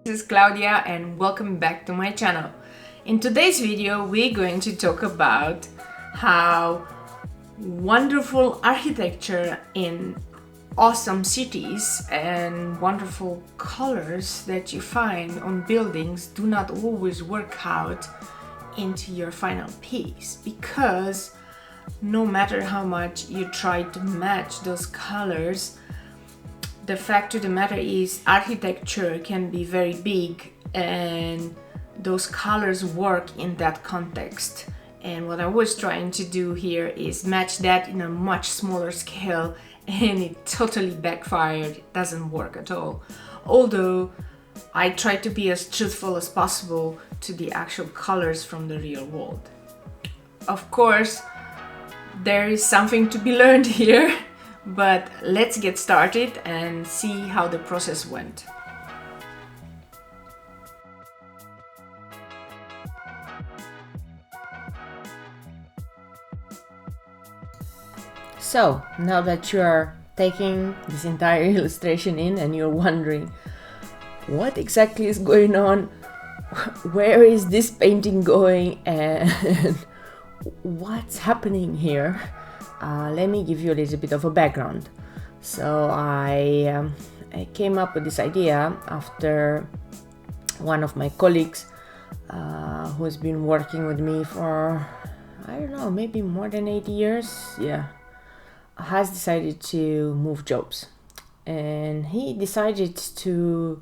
This is Claudia and welcome back to my channel. In today's video we're going to talk about how wonderful architecture in awesome cities and wonderful colors that you find on buildings do not always work out into your final piece, because no matter how much you try to match those colors, the fact of the matter is architecture can be very big and those colors work in that context. And what I was trying to do here is match that in a much smaller scale, and it totally backfired. It doesn't work at all. Although I try to be as truthful as possible to the actual colors from the real world. Of course, there is something to be learned here. But let's get started and see how the process went. So, now that you are taking this entire illustration in and you're wondering what exactly is going on, where is this painting going, and what's happening here? Let me give you a little bit of a background. So I came up with this idea after one of my colleagues who has been working with me for, I don't know, maybe more than 8 years, has decided to move jobs. And he decided to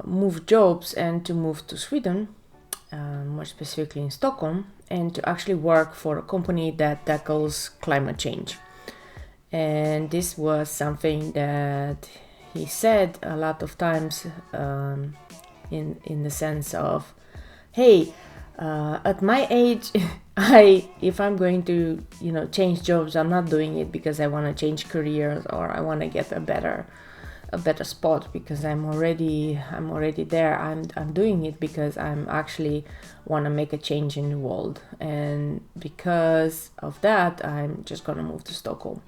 move jobs and to move to Sweden, more specifically in Stockholm, and to actually work for a company that tackles climate change. And this was something that he said a lot of times in the sense of, hey, at my age, if I'm going to change jobs, I'm not doing it because I want to change careers or I want to get a better spot because I'm already there. I'm doing it because I'm actually want to make a change in the world, and because of that I'm just gonna move to Stockholm.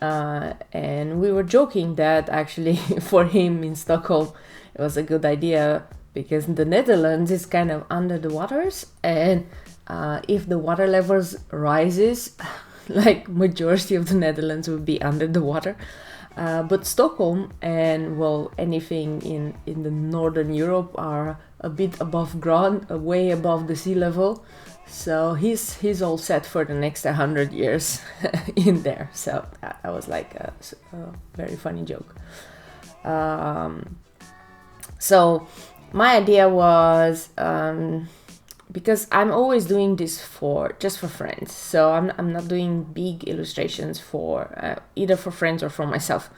And we were joking that actually for him in Stockholm it was a good idea because the Netherlands is kind of under the waters, and if the water levels rises, like majority of the Netherlands would be under the water. But Stockholm and anything in the northern Europe are a bit above ground, way above the sea level. So he's all set for the next 100 years in there. So that was like a very funny joke. So my idea was, because I'm always doing this just for friends, so I'm not doing big illustrations for either for friends or for myself,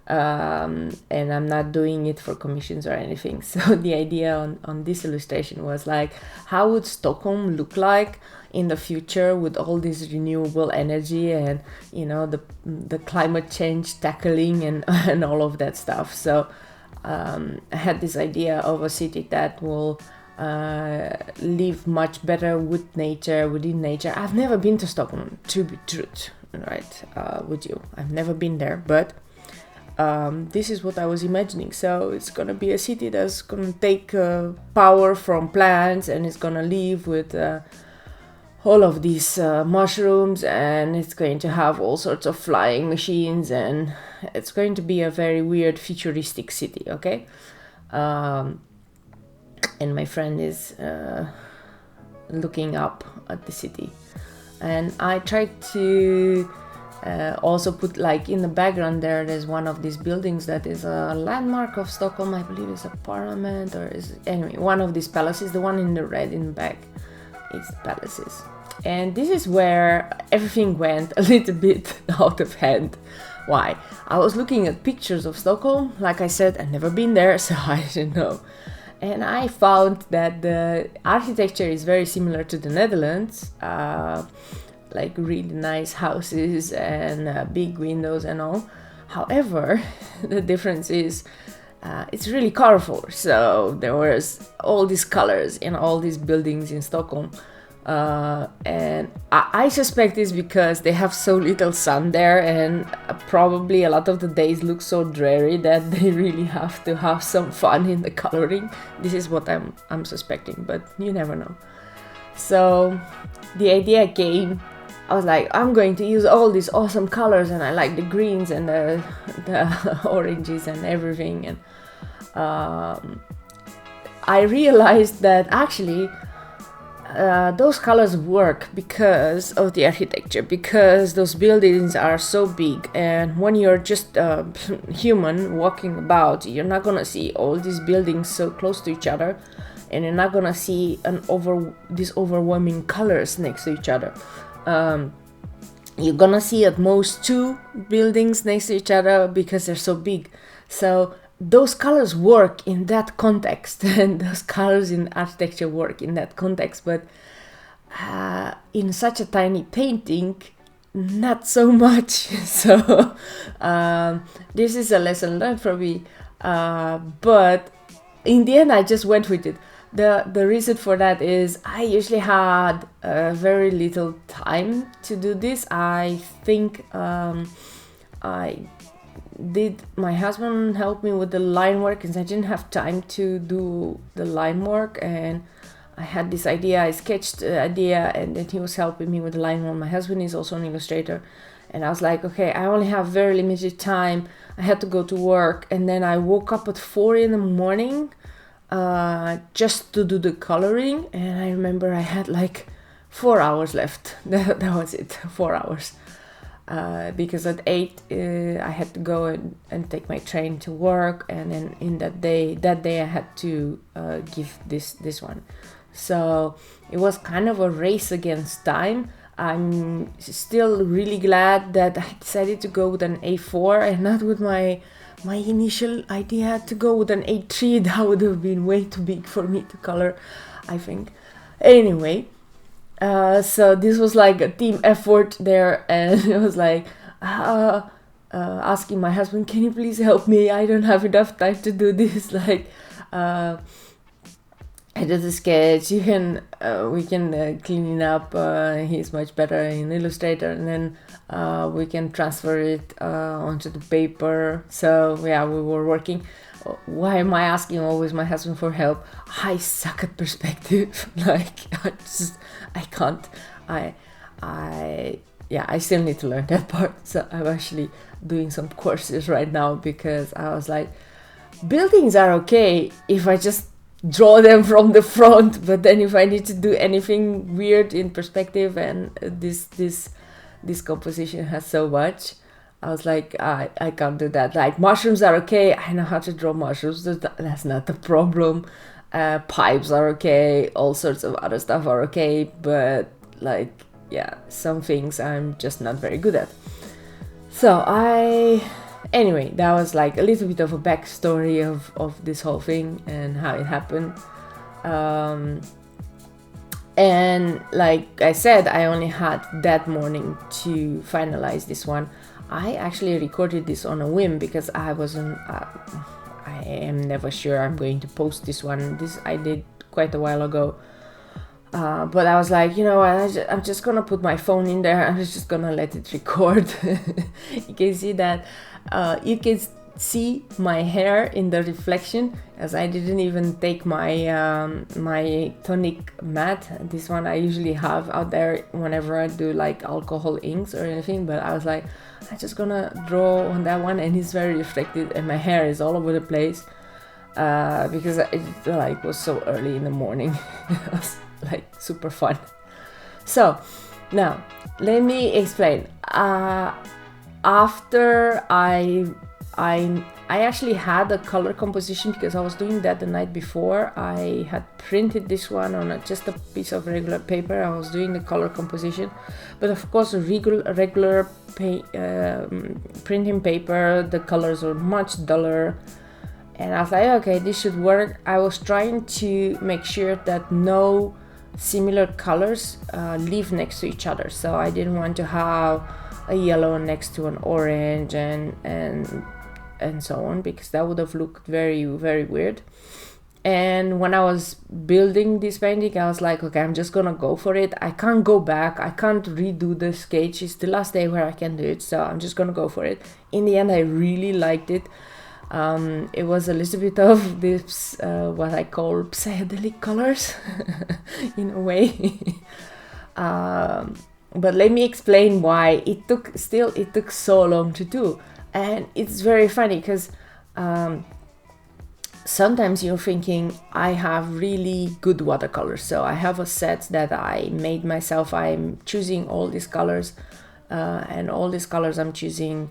and I'm not doing it for commissions or anything. So the idea on this illustration was like, how would Stockholm look like in the future with all this renewable energy and the climate change tackling and all of that stuff. So I had this idea of a city that will live much better with nature, within nature. I've never been to Stockholm, to be truth, right, with you. I've never been there, but this is what I was imagining. So it's gonna be a city that's gonna take power from plants, and it's gonna live with all of these mushrooms, and it's going to have all sorts of flying machines, and it's going to be a very weird futuristic city, okay? And my friend is looking up at the city, and I tried to also put, like, in the background there's one of these buildings that is a landmark of Stockholm. I believe it's a parliament, or is anyway one of these palaces. The one in the red in the back is the palaces, and this is where everything went a little bit out of hand. Why? I was looking at pictures of Stockholm. Like I said, I've never been there, so I don't know. And I found that the architecture is very similar to the Netherlands, like really nice houses and big windows and all. However, the difference is it's really colorful. So there was all these colors in all these buildings in Stockholm, And I suspect it's because they have so little sun there, and probably a lot of the days look so dreary that they really have to have some fun in the coloring. This is what I'm suspecting, but you never know. So the idea came. I was like, I'm going to use all these awesome colors, and I like the greens and the oranges and everything. And I realized that actually those colors work because of the architecture, because those buildings are so big, and when you're just a human walking about, you're not gonna see all these buildings so close to each other, and you're not gonna see these overwhelming colors next to each other. You're gonna see at most 2 buildings next to each other because they're so big. So those colors work in that context, and those colors in architecture work in that context, but in such a tiny painting, not so much. So this is a lesson learned for me, but in the end I just went with it. The reason for that is I usually had very little time to do this. I think my husband helped me with the line work, because I didn't have time to do the line work, and I had this idea. I sketched the idea, and then he was helping me with the line work. My husband is also an illustrator, and I was like, okay, I only have very limited time. I had to go to work, and then I woke up at 4 in the morning just to do the coloring, and I remember I had like 4 hours left. That was it, 4 hours. Because at 8 I had to go and take my train to work, and then in that day I had to give this one. So it was kind of a race against time. I'm still really glad that I decided to go with an A4 and not with my initial idea to go with an A3. That would have been way too big for me to color, I think. Anyway, so this was like a team effort there, and it was like asking my husband, can you please help me? I don't have enough time to do this. Like, I did the sketch. We can clean it up. He's much better in Illustrator, and then we can transfer it onto the paper. So yeah, we were working. Why am I asking always my husband for help? I suck at perspective. Like I can't. I still need to learn that part. So I'm actually doing some courses right now, because I was like, buildings are okay if I just draw them from the front, but then if I need to do anything weird in perspective, and this composition has so much, I was like, I can't do that. Like, mushrooms are okay, I know how to draw mushrooms, that's not the problem. Pipes are okay, all sorts of other stuff are okay, but like, yeah, some things I'm just not very good at. So anyway, that was like a little bit of a backstory of this whole thing and how it happened. And like I said, I only had that morning to finalize this one. I actually recorded this on a whim, because I am never sure I'm going to post this one. This I did quite a while ago. But I was like, you know what, I'm just gonna put my phone in there. I'm just gonna let it record. You can see that. You can see my hair in the reflection, as I didn't even take my tonic matte. This one I usually have out there whenever I do like alcohol inks or anything. But I was like, I'm just gonna draw on that one, and it's very reflected, and my hair is all over the place because it was so early in the morning. It was like super fun. So now let me explain. After I actually had a color composition, because I was doing that the night before. I had printed this one on just a piece of regular paper. I was doing the color composition, but of course regular printing paper, the colors were much duller, and I was like, okay, this should work. I was trying to make sure that no similar colors live next to each other, so I didn't want to have a yellow next to an orange and so on, because that would have looked very, very weird. And when I was building this painting, I was like, okay, I'm just gonna go for it. I can't go back. I can't redo the sketch. It's the last day where I can do it, so I'm just gonna go for it. In the end, I really liked it. It was a little bit of this, what I call psychedelic colors, in a way. But let me explain why it took so long to do. And it's very funny because sometimes you're thinking, I have really good watercolors, so I have a set that I made myself. I'm choosing all these colors, and all these colors I'm choosing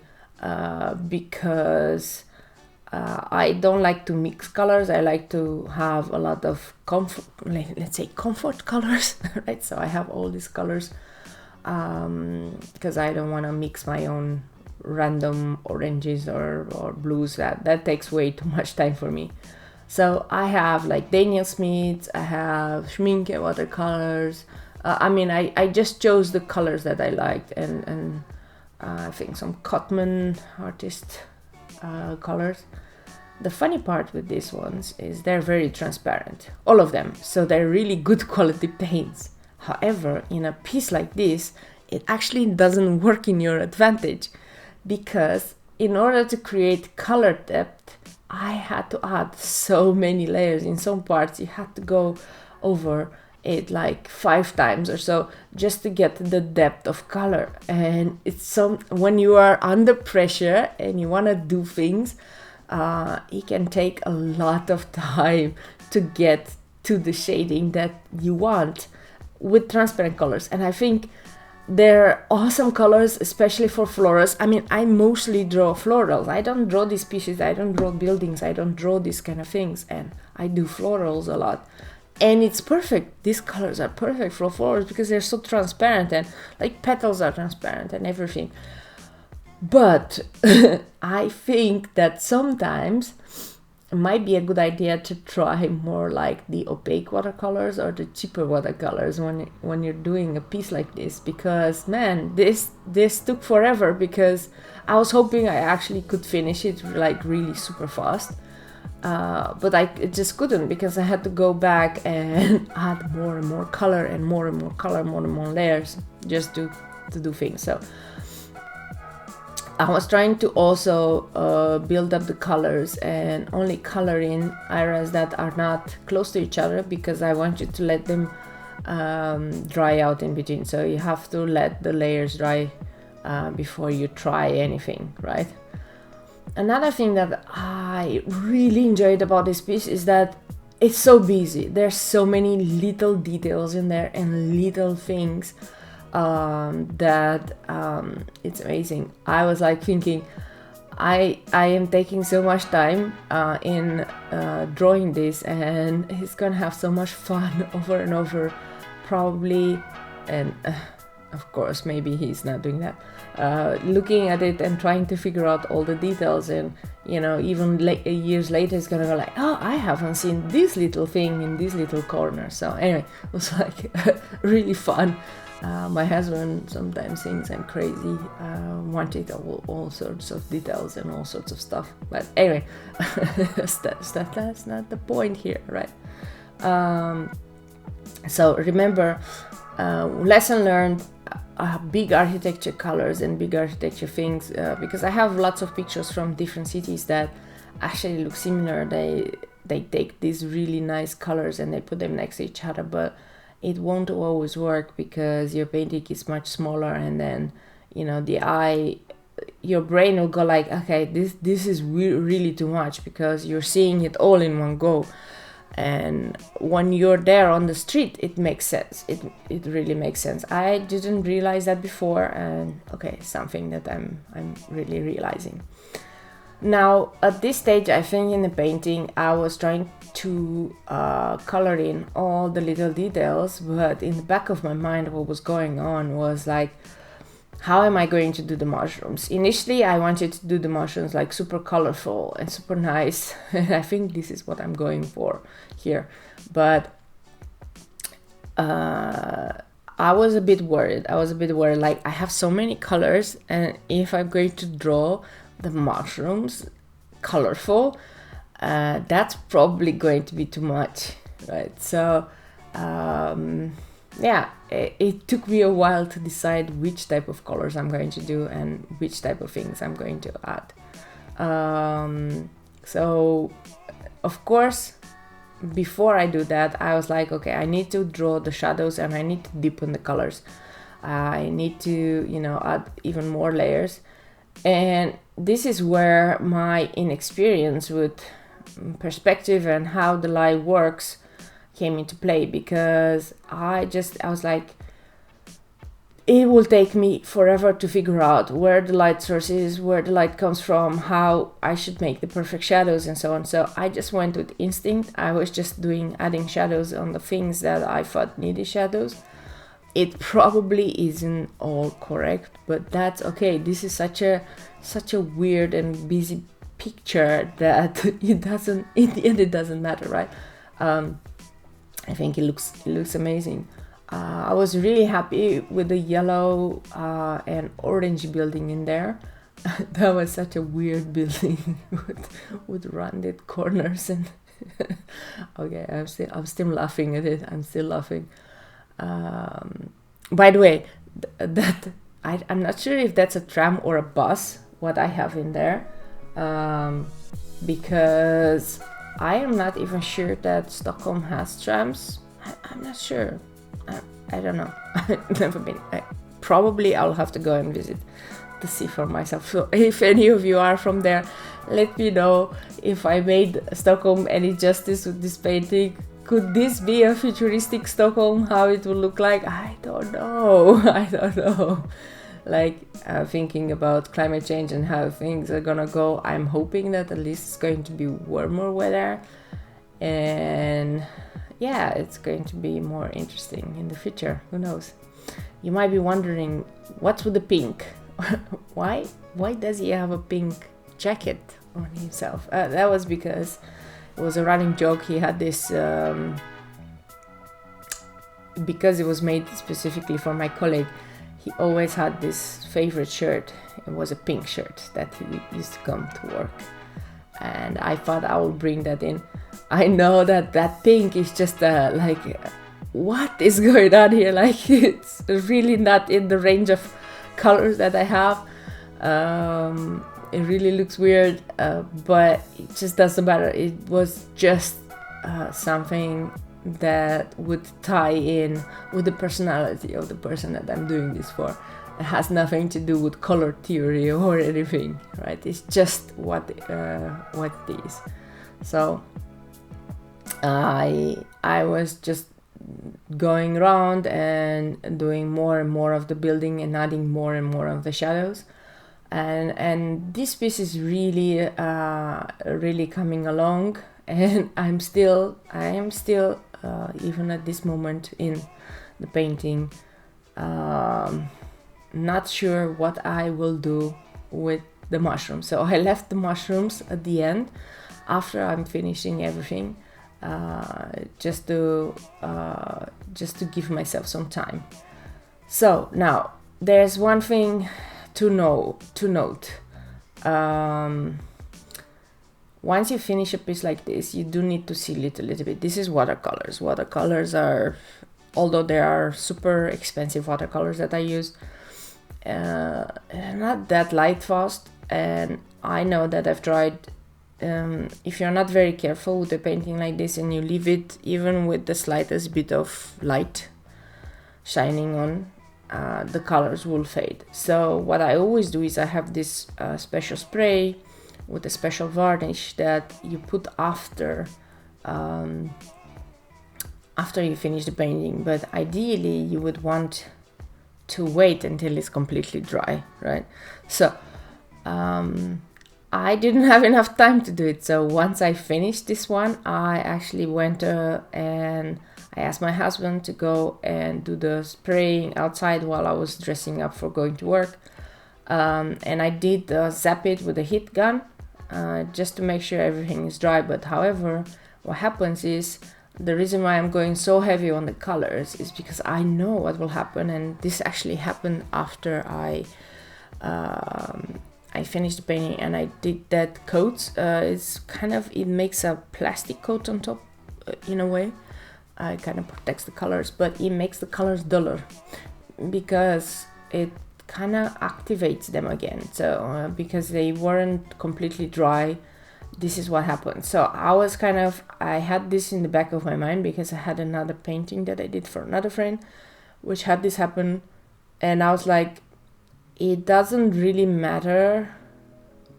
because I don't like to mix colors. I like to have a lot of comfort, let's say comfort colors, right? So I have all these colors because I don't want to mix my own random oranges or blues. That takes way too much time for me. So I have like Daniel Smith's, I have Schminke watercolors. I just chose the colors that I liked, and I think some Cotman artist colors. The funny part with these ones is they're very transparent, all of them, so they're really good quality paints. However, in a piece like this, it actually doesn't work in your advantage, because in order to create color depth, I had to add so many layers. In some parts you had to go over it like 5 times or so just to get the depth of color. And it's when you are under pressure and you want to do things, it can take a lot of time to get to the shading that you want with transparent colors. And I think they're awesome colors, especially for florals. I mostly draw florals. I don't draw these species, I don't draw buildings, I don't draw these kind of things, and I do florals a lot. And it's perfect. These colors are perfect for flowers because they're so transparent, and like petals are transparent and everything. But I think that sometimes it might be a good idea to try more like the opaque watercolors or the cheaper watercolors when you're doing a piece like this, because man, this took forever, because I was hoping I actually could finish it like really super fast, but I just couldn't, because I had to go back and add more and more color and more and more color, more and more layers just to do things. So I was trying to also build up the colors and only color in areas that are not close to each other, because I want you to let them dry out in between. So you have to let the layers dry before you try anything, right? Another thing that I really enjoyed about this piece is that it's so busy. There's so many little details in there and little things that it's amazing. I was like thinking, I am taking so much time in drawing this, and he's gonna have so much fun over and over, probably. And of course, maybe he's not doing that, looking at it and trying to figure out all the details. And even years later, he's gonna go like, oh, I haven't seen this little thing in this little corner. So anyway, it was like really fun. My husband sometimes thinks I'm crazy, wanted all sorts of details and all sorts of stuff. But anyway, that's not the point here, right? So remember, lesson learned, big architecture colors and big architecture things, because I have lots of pictures from different cities that actually look similar. They take these really nice colors and they put them next to each other, but it won't always work because your painting is much smaller, and then your brain will go like, okay, this is really too much, because you're seeing it all in one go. And when you're there on the street, it makes sense. It really makes sense. I didn't realize that before, and okay, something that I'm really realizing now. At this stage, I think in the painting I was trying to color in all the little details, but in the back of my mind what was going on was like, how am I going to do the mushrooms? Initially I wanted to do the mushrooms like super colorful and super nice, and I think this is what I'm going for here. But I was a bit worried, like I have so many colors, and if I'm going to draw the mushrooms colorful, that's probably going to be too much, right? So it took me a while to decide which type of colors I'm going to do and which type of things I'm going to add. So of course, before I do that, I was like, okay, I need to draw the shadows and I need to deepen the colors. I need to, add even more layers. And this is where my inexperience with perspective and how the light works came into play, because I was like, it will take me forever to figure out where the light source is, where the light comes from, how I should make the perfect shadows and so on. So I just went with instinct. I was just adding shadows on the things that I thought needed shadows. It probably isn't all correct, but that's okay. This is such a weird and busy picture that in the end it doesn't matter, right? I think it looks amazing. I was really happy with the yellow and orange building in there. That was such a weird building with rounded corners and okay, I'm still laughing at it. I'm still laughing. By the way, I'm not sure if that's a tram or a bus, what I have in there, because I am not even sure that Stockholm has trams. I'm not sure. I don't know. I've never been. Probably I'll have to go and visit to see for myself. So if any of you are from there, let me know if I made Stockholm any justice with this painting. Could this be a futuristic Stockholm? How it will look like? I don't know. Like thinking about climate change and how things are gonna go. I'm hoping that at least it's going to be warmer weather, and yeah, it's going to be more interesting in the future. Who knows? You might be wondering, what's with the pink? Why does he have a pink jacket on himself? That was because it was a running joke. He had this because it was made specifically for my colleague. He always had this favorite shirt. It was a pink shirt that he used to come to work, and I thought I will bring that in. I know that pink is just like, what is going on here? Like, it's really not in the range of colors that I have. It really looks weird, but it just doesn't matter. It was just something that would tie in with the personality of the person that I'm doing this for. It has nothing to do with color theory or anything, right? It's just what it is. So I was just going around and doing more and more of the building and adding more and more of the shadows, and this piece is really really coming along, and I am still even at this moment in the painting, not sure what I will do with the mushrooms. So I left the mushrooms at the end after I'm finishing everything, just to give myself some time. So now there's one thing to note. Once you finish a piece like this, you do need to seal it a little bit. This is watercolors. Watercolors are, although they are super expensive watercolors that I use, not that light fast. And I know that I've tried, if you're not very careful with a painting like this and you leave it even with the slightest bit of light shining on, the colors will fade. So what I always do is I have this special spray with a special varnish that you put after you finish the painting, but ideally you would want to wait until it's completely dry, right? So I didn't have enough time to do it, so once I finished this one, I actually went and I asked my husband to go and do the spraying outside while I was dressing up for going to work, and I did zap it with a heat gun, just to make sure everything is dry. But however, what happens is, the reason why I'm going so heavy on the colors is because I know what will happen, and this actually happened after I finished the painting and I did that coat. It makes a plastic coat on top, in a way. It kind of protects the colors, but it makes the colors duller because it kind of activates them again. So because they weren't completely dry, this is what happened. So I had this in the back of my mind because I had another painting that I did for another friend which had this happen, and I was like, it doesn't really matter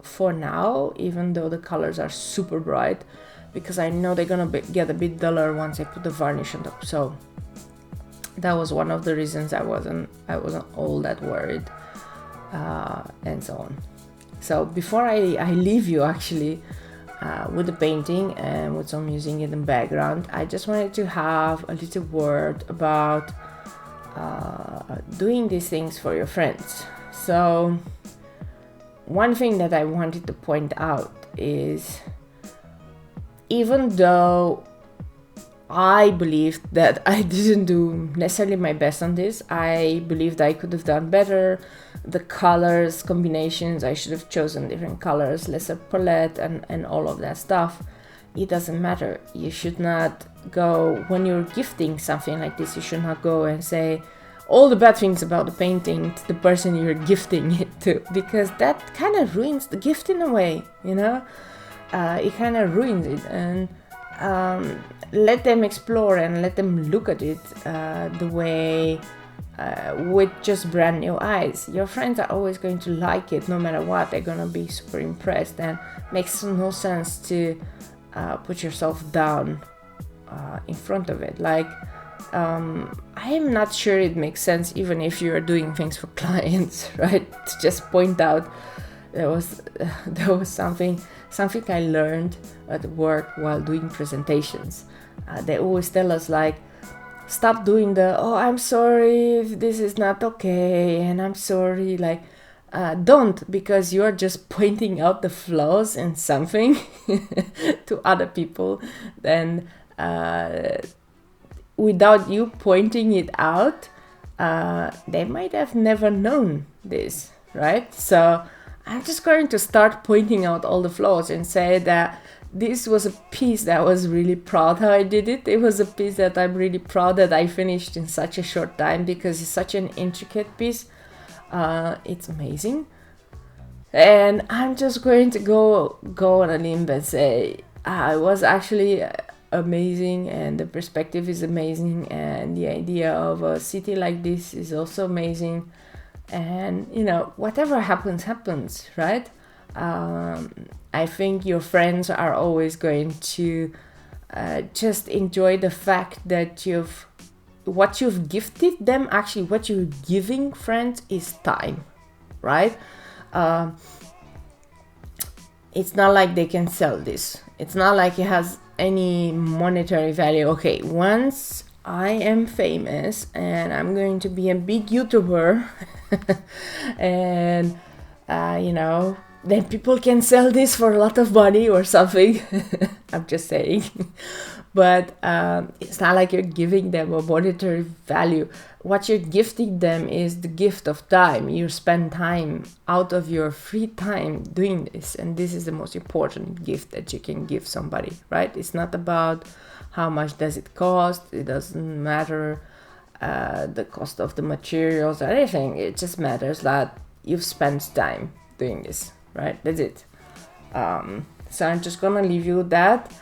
for now, even though the colors are super bright, because I know they're gonna get a bit duller once I put the varnish on top. So that was one of the reasons I wasn't all that worried, and so on. So before I leave you actually with the painting and with some music in the background, I just wanted to have a little word about doing these things for your friends. So one thing that I wanted to point out is, even though I believed that I didn't do necessarily my best on this, I believed I could have done better. The colors combinations, I should have chosen different colors, lesser palette, and all of that stuff. It doesn't matter. You should not go, when you're gifting something like this, you should not go and say all the bad things about the painting to the person you're gifting it to, because that kind of ruins the gift in a way, you know. It kind of ruins it. And let them explore and let them look at it the way, with just brand new eyes. Your friends are always going to like it no matter what. They're gonna be super impressed, and makes no sense to put yourself down in front of it. Like, I am not sure it makes sense, even if you're doing things for clients, right? To just point out there was something I learned at work while doing presentations. They always tell us, like, stop doing oh, I'm sorry if this is not okay, and I'm sorry, like, don't, because you're just pointing out the flaws in something to other people. Then without you pointing it out, they might have never known this, right? So I'm just going to start pointing out all the flaws and say that this was a piece that I was really proud how I did it. It was a piece that I'm really proud that I finished in such a short time, because it's such an intricate piece. It's amazing. And I'm just going to go on a limb and say it was actually amazing, and the perspective is amazing, and the idea of a city like this is also amazing. And, you know, whatever happens, right? I think your friends are always going to just enjoy the fact that what you've gifted them, actually what you're giving friends is time, right? It's not like they can sell this. It's not like it has any monetary value. Okay, once I am famous and I'm going to be a big YouTuber and, you know, then people can sell this for a lot of money or something. I'm just saying. But it's not like you're giving them a monetary value. What you're gifting them is the gift of time. You spend time out of your free time doing this. And this is the most important gift that you can give somebody, right? It's not about how much does it cost. It doesn't matter the cost of the materials or anything. It just matters that you've spent time doing this, right? That's it. So I'm just gonna leave you with that.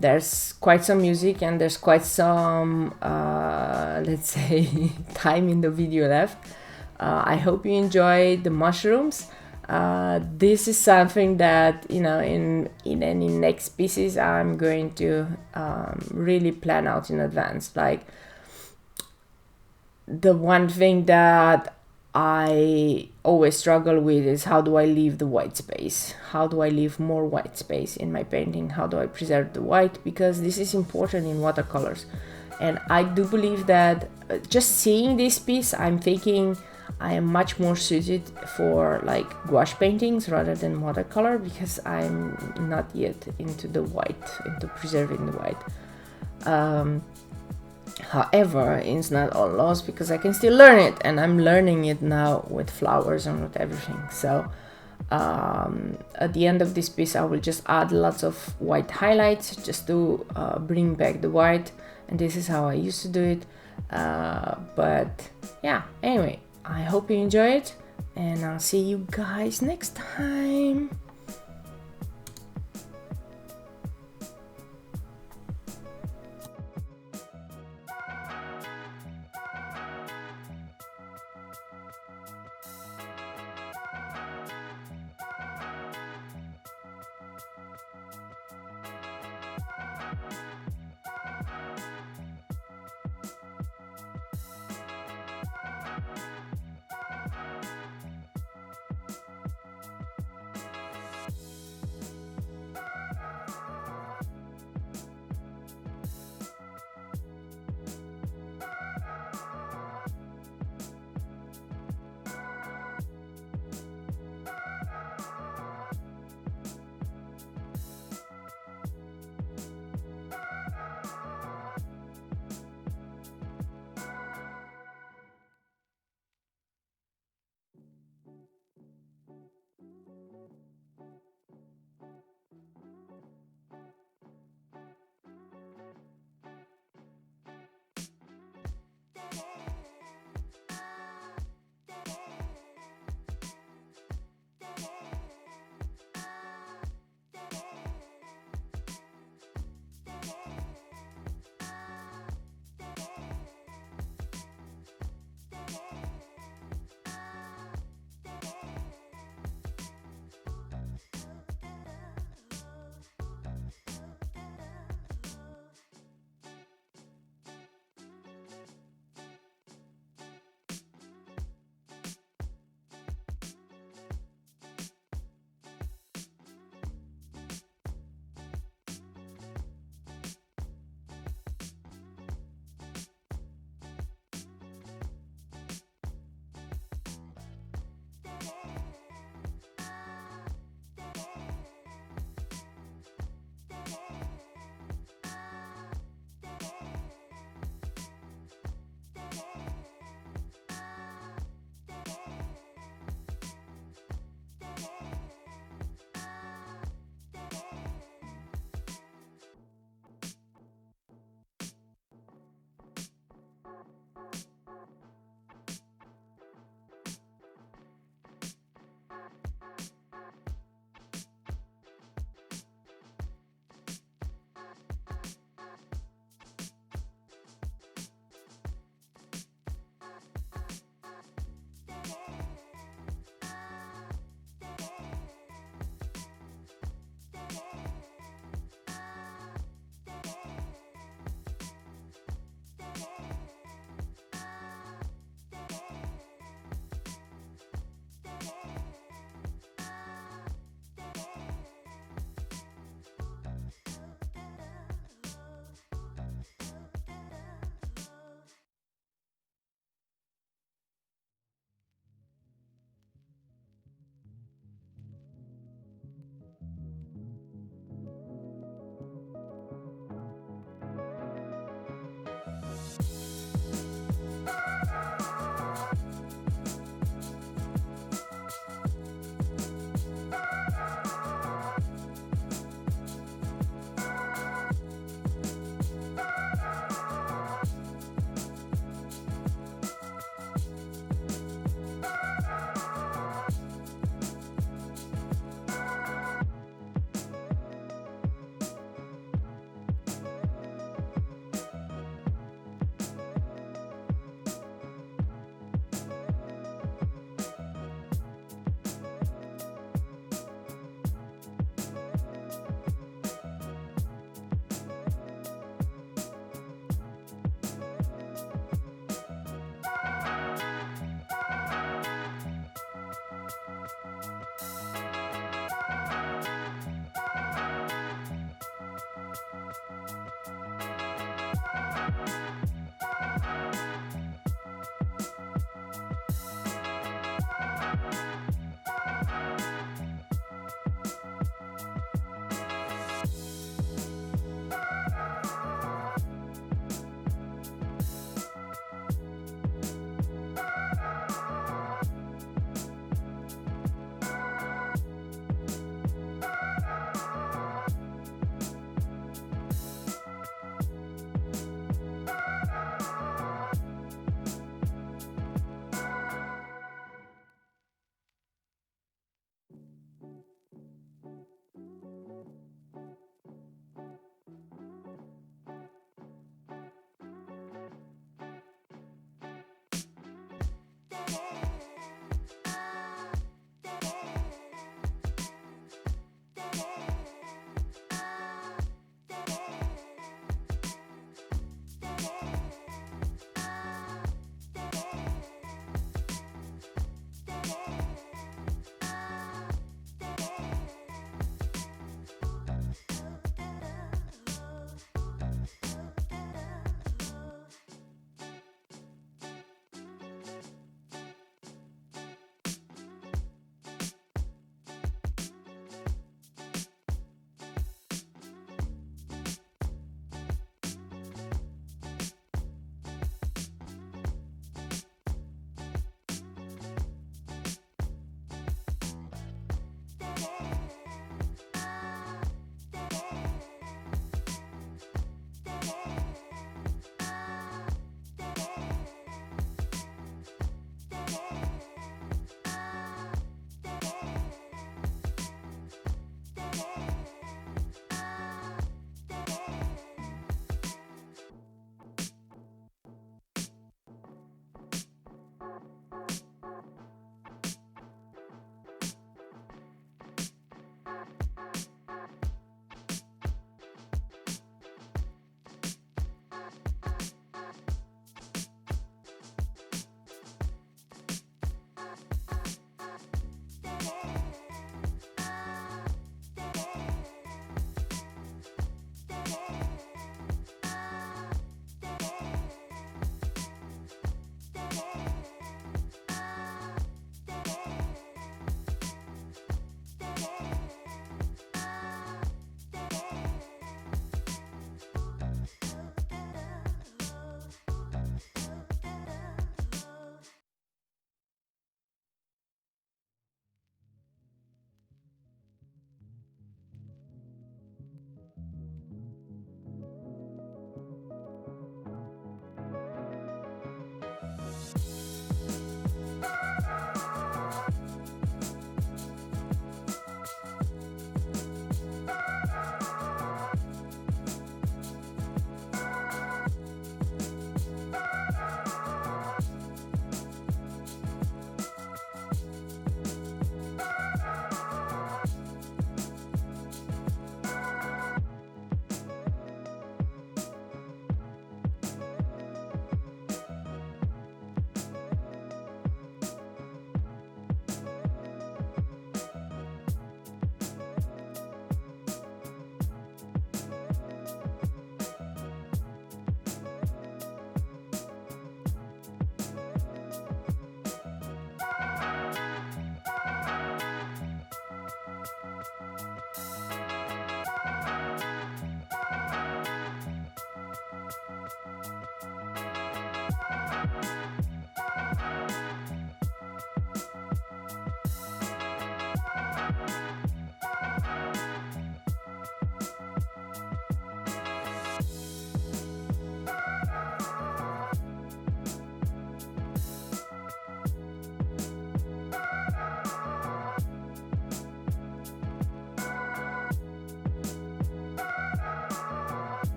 There's quite some music and there's quite some, let's say, time in the video left. I hope you enjoyed the mushrooms. This is something that, you know, in any next pieces I'm going to really plan out in advance. Like, the one thing that I always struggle with is, how do I leave the white space? How do I leave more white space in my painting? How do I preserve the white? Because this is important in watercolors. And I do believe that just seeing this piece, I'm thinking I am much more suited for like gouache paintings rather than watercolor, because I'm not yet into the white, into preserving the white. However, it's not all lost because I can still learn it, and I'm learning it now with flowers and with everything. So at the end of this piece, I will just add lots of white highlights just to bring back the white, and this is how I used to do it. But yeah, anyway, I hope you enjoy it, and I'll see you guys next time.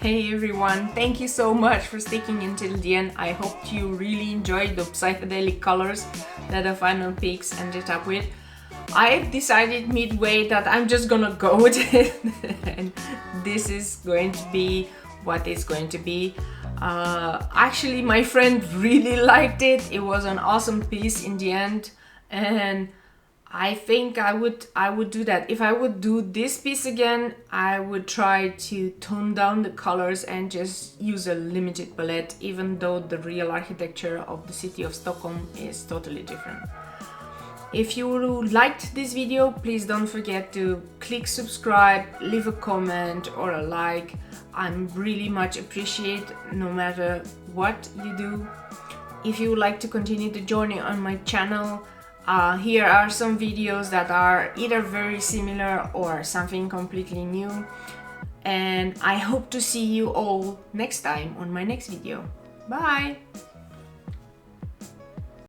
Hey everyone, thank you so much for sticking until the end. I hope you really enjoyed the psychedelic colors that the final peaks ended up with. I've decided midway that I'm just gonna go with it and this is going to be what it's going to be. Actually, my friend really liked it. It was an awesome piece in the end, and I think I would do that. If I would do this piece again, I would try to tone down the colors and just use a limited palette, even though the real architecture of the city of Stockholm is totally different. If you liked this video, please don't forget to click subscribe, leave a comment or a like. I'm really much appreciate no matter what you do. If you would like to continue the journey on my channel, here are some videos that are either very similar or something completely new. And I hope to see you all next time on my next video. Bye!